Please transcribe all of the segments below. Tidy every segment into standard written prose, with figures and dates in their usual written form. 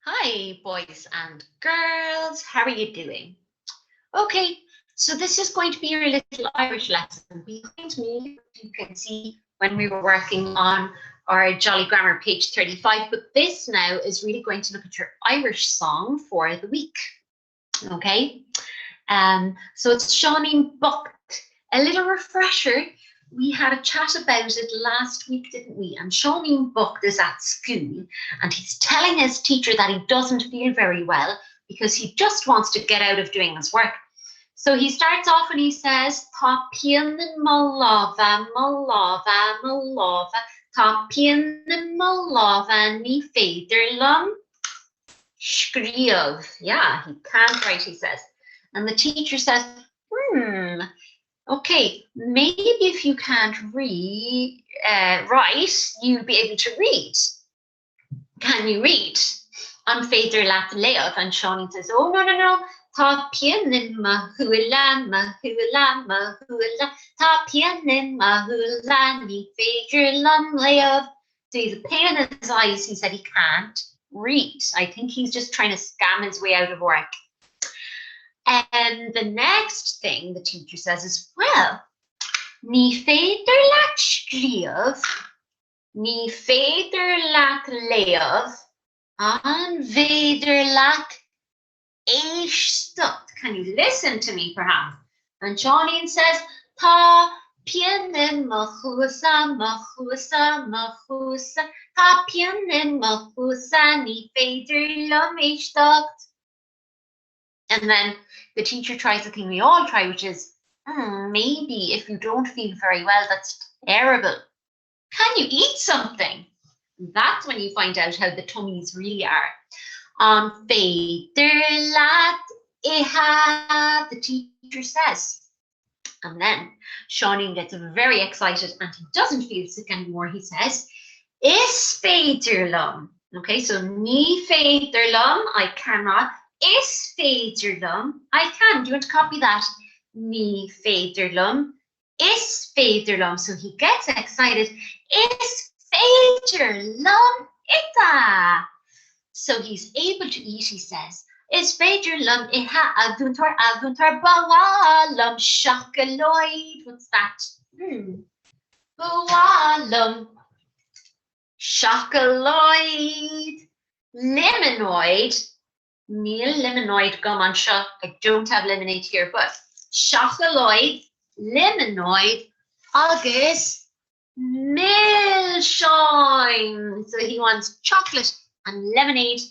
Hi, boys and girls. How are you doing? Okay, so this is going to be your little Irish lesson. Behind me, you can see when we were working on our Jolly Grammar page 35, but this now is really going to look at your Irish song for the week. Okay, so it's Séanín Bocht. A little refresher. We had a chat about it last week, didn't we? And Séanín Bocht is at school and he's telling his teacher that he doesn't feel very well because he just wants to get out of doing his work. So he starts off and he says, Tá peann malava, malava, malava, tá peann malava, ní féidir lom scríobh. Yeah, he can't write, he says. And the teacher says, okay, maybe if you can't write, you'll be able to read. Can you read? An féidir leat léamh, and Séanín says, oh, no. Tá peann mahuala, mahuala, mahuala, tá peann mahuala, ní féidir lom léamh. So he's a pain in his eyes. He said he can't read. I think he's just trying to scam his way out of work. And the next thing the teacher says is, well, ní féidir leat scríobh, ní féidir leat léamh, an féidir leat éisteacht. Can you listen to me perhaps? And Séanín says, tá peann machuasa, machuasa, machuasa, tá peann machuasa, ní féidir lom éisteacht. And then the teacher tries the thing we all try, which is, maybe if you don't feel very well, that's terrible. Can you eat something? That's when you find out how the tummies really are. Féidir leat iha, the teacher says. And then Séanín gets very excited and he doesn't feel sick anymore. He says, is féidir lom. Okay, so ní féidir lom, I cannot. Is féidir lom, I can. Do you want to copy that? Ní féidir lom, is féidir lom. So he gets excited. Is féidir lom ita. So he's able to eat, he says. Is féidir lom iha avuntar bawalum shocaloid. What's that? Bawalum shocaloid. Lemanoid. Níl lemanoid gum an seo. I don't have lemonade here, but shocaloid, lemanoid, agus milshine. So he wants chocolate and lemonade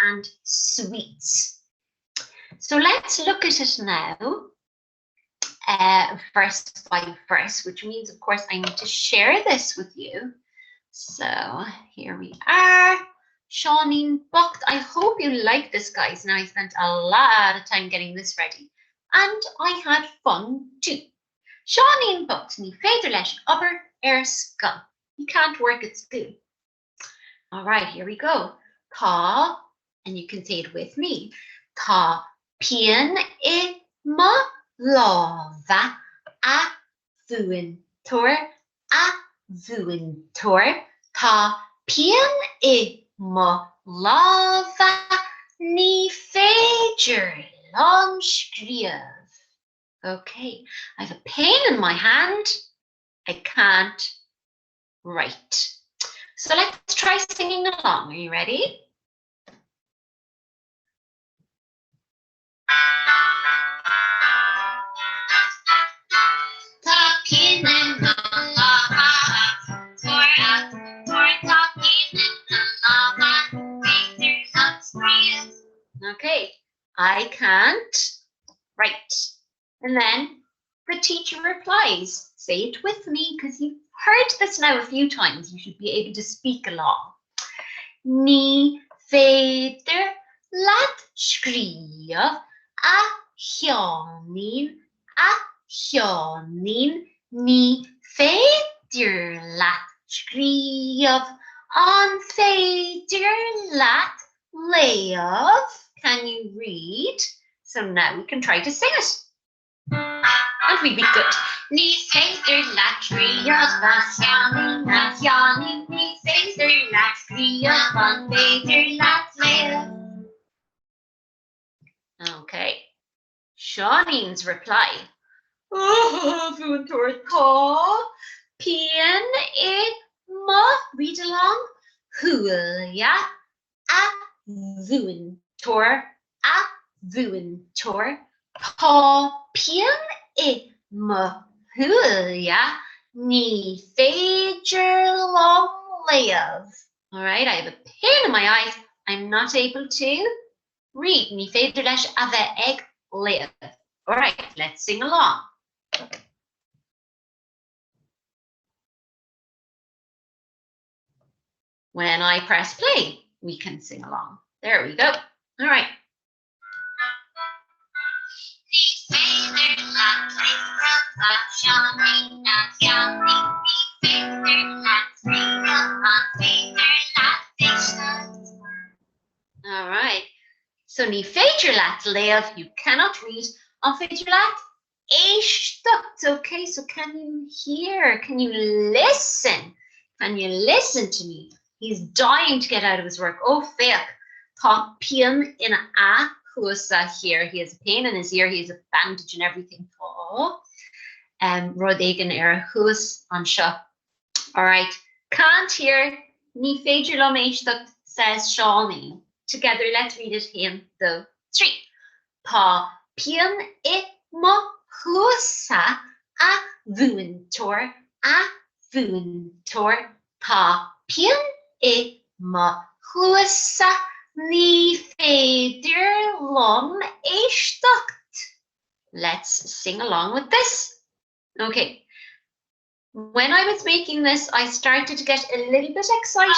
and sweets. So let's look at it now, verse by verse, which means, of course, I need to share this with you. So here we are. Séanín Bocht. I hope you like this, guys. Now I spent a lot of time getting this ready. And I had fun too. Séanín Bocht ní féidir leis obair ar scoil. You can't work at school. All right, here we go. Tá, and you can say it with me. Tá peann maláva a bhuainteoir a bhuainteoir. Tá peann maláva ní féidir lom scríobh. Okay, I have a pen in my hand. I can't write. So let's try singing along. Are you ready? Tá peann maláva Okay, I can't write. And then the teacher replies, say it with me because you've heard this now a few times. You should be able to speak along. Ní féidir leat scríobh a Séanín, ní féidir leat scríobh an féidir leat léamh. Can you read? So now we can try to sing it. And we'd be good. Ní féidir leat scríobh a Séanín, ní féidir leat scríobh an féidir leat léamh. Séanín's reply. Vuin tor tá pian I ma, read along. Hulia a vuin tor tá pian I ma hulia ní féidir long léamh. All right, I have a pain in my eyes. I'm not able to read. Ní féidir leis a bheith ag léamh. All right, let's sing along. When I press play, we can sing along. There we go. All right. All right. So ní féidir leat léamh, you cannot read. An féidir leat éisteacht. Okay, so can you hear? Can you listen? Can you listen to me? He's dying to get out of his work. Oh, féach. Tá pian in a chuasa here. He has a pain in his ear. He has a bandage and everything. Oh. Rud éigean ar chuas an seo. All right. Can't hear. Ní féidir lom éisteacht, says Séanín. Together, let's read it. 1, 2, 3. Tá pian I ma chuasa a bhuin tor. Tá pian I ma chuasa ní féidir lom éisteacht. Let's sing along with this. Okay. When I was making this, I started to get a little bit excited.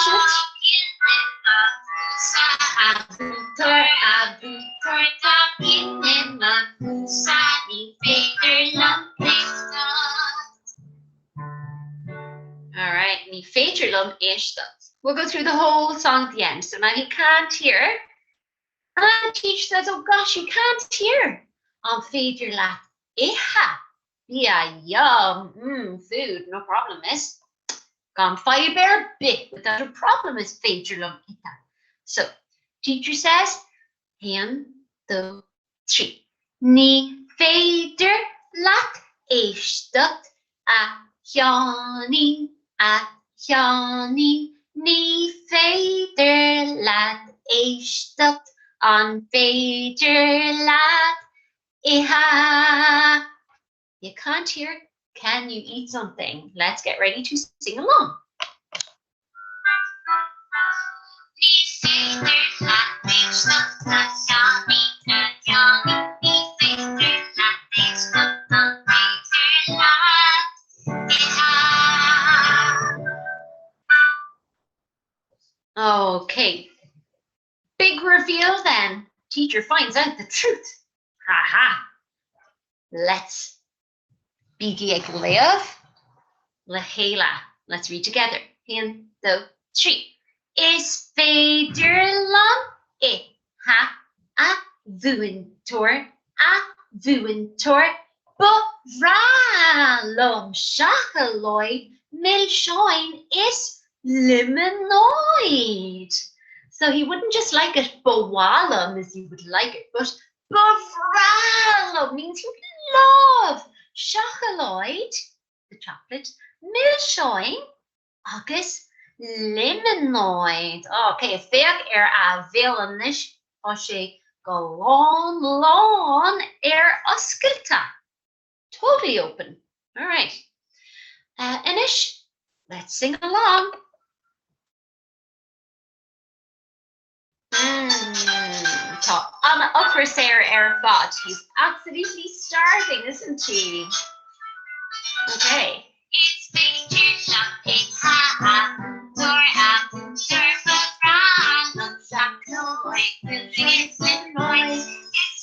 All right, ní féidir lom éisteacht. We'll go through the whole song at the end. So now he can't hear. And the teacher says, oh gosh, you can't hear. An féidir leat iha. Yeah, yum, food, no problem, miss. Gan fiber bit without a problem is féidir lom iha. So, teacher says, 1, 2, 3. Ní féidir leat éisteacht a Séanín, ní féidir leat éisteacht an féidir leat iha. You can't hear? Can you eat something? Let's get ready to sing along. Okay. Big reveal then. Teacher finds out the truth. Ha. Let's be ag léamh le chéile. Let's read together. 1, 2, 3. Is féidir lom iha a bhuin tor ba bhrá lom shachalóid milseoin is liminoid. So he wouldn't just like it bawalum as you would like it, but bavralum means he would love. Shachalóid, the chocolate, milseoin, agus liminoid. Okay, féach a bhéalanis ó sé go lán oscailta. Totally open. All right. Inish, let's sing along. Tá Anna upper Sarah fod. He's absolutely starving, isn't he? Okay. It's féidir lom iha a shachalóid milseoin is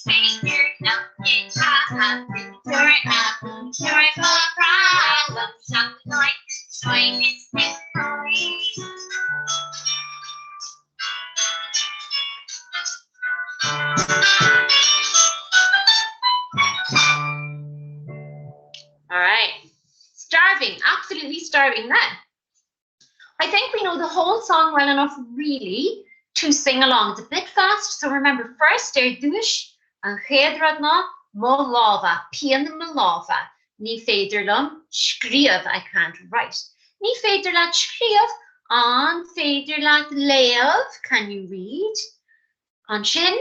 féidir lom iha ba bhrá lom shachalóid milseoin is liminoid. All right, starving, absolutely starving then. I think we know the whole song well enough really to sing along. It's a bit fast, so remember first, dúis an chéadrad ná Molava, pian molava. Ní féidirlam, scríomh, I can't write. Ní féidir leat scríomh, an féidir leat léamh, can you read? An sin,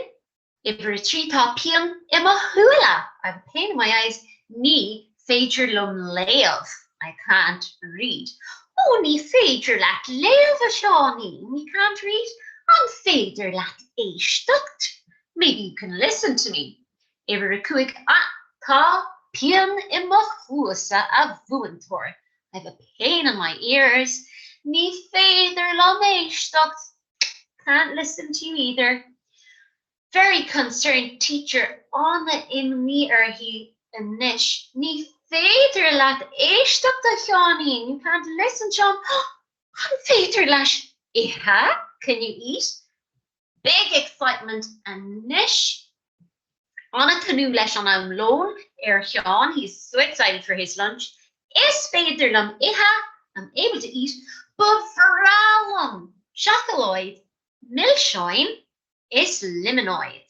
if we're a tree top pian, imma hula. I have a pain in my eyes. Ní féidirlam léamh, I can't read. Oh, ní féidir leat léamh a Seanín, we can't read. An féidir leat éisteacht. Maybe you can listen to me. If we're a cuig, tá pian imma chuasa a bhuantor. I have a pain in my ears. Ní féidirlam éisteacht. Can't listen to you either. Very concerned teacher, Anna in me he anish. Ní féidir leat éisteacht a Seanín. You can't listen, Sean. An féidir leat iha. Can you eat? Big excitement anish. Anna canoe leis an am loan, Sean, he's so excited for his lunch. Is féidirlam iha, I'm able to eat, but vrálam, shacaloid, milshoin, is liminoid.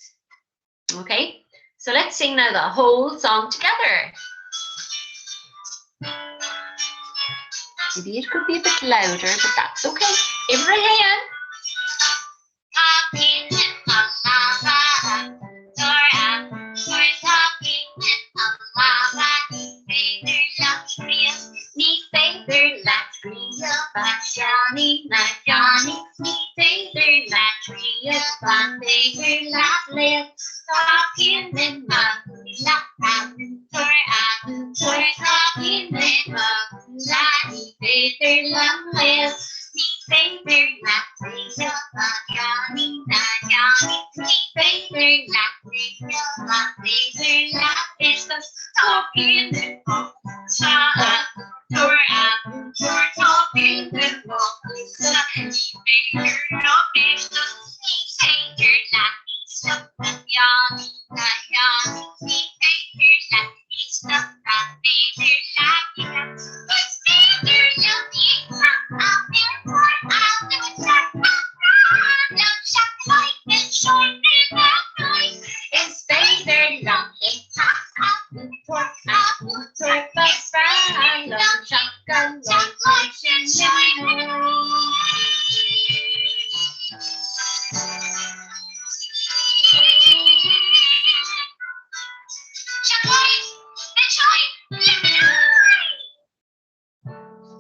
Okay, so let's sing now the whole song together. Maybe it could be a bit louder, but that's okay. Give her a hand. Johnny, not Johnny, me favorite latria, fun favorite latria, talking in my lap, talking in my lap, favorite latria, me favorite latria, Johnny, not Johnny, me favorite latria, my favorite lat is the talking in my lap. Talking with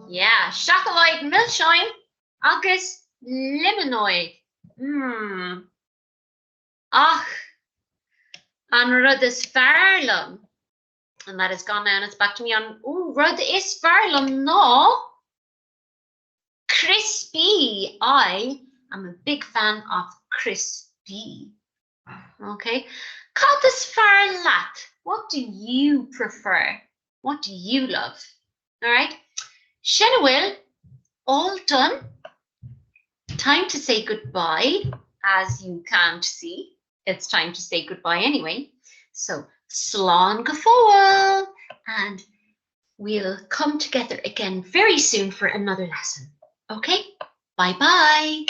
Yeah, shacaloid milshoin, agus liminoid. Ach, an rud is fearlam. And that is gone now and it's back to me on, oh, rud is fearlam, no. Crispy. I am a big fan of crispy. Okay. Cat is fearlat. What do you prefer? What do you love? All right. Shenawil, all done. Time to say goodbye. As you can't see, it's time to say goodbye anyway. So, slán go fóill, and we'll come together again very soon for another lesson. Okay? Bye-bye.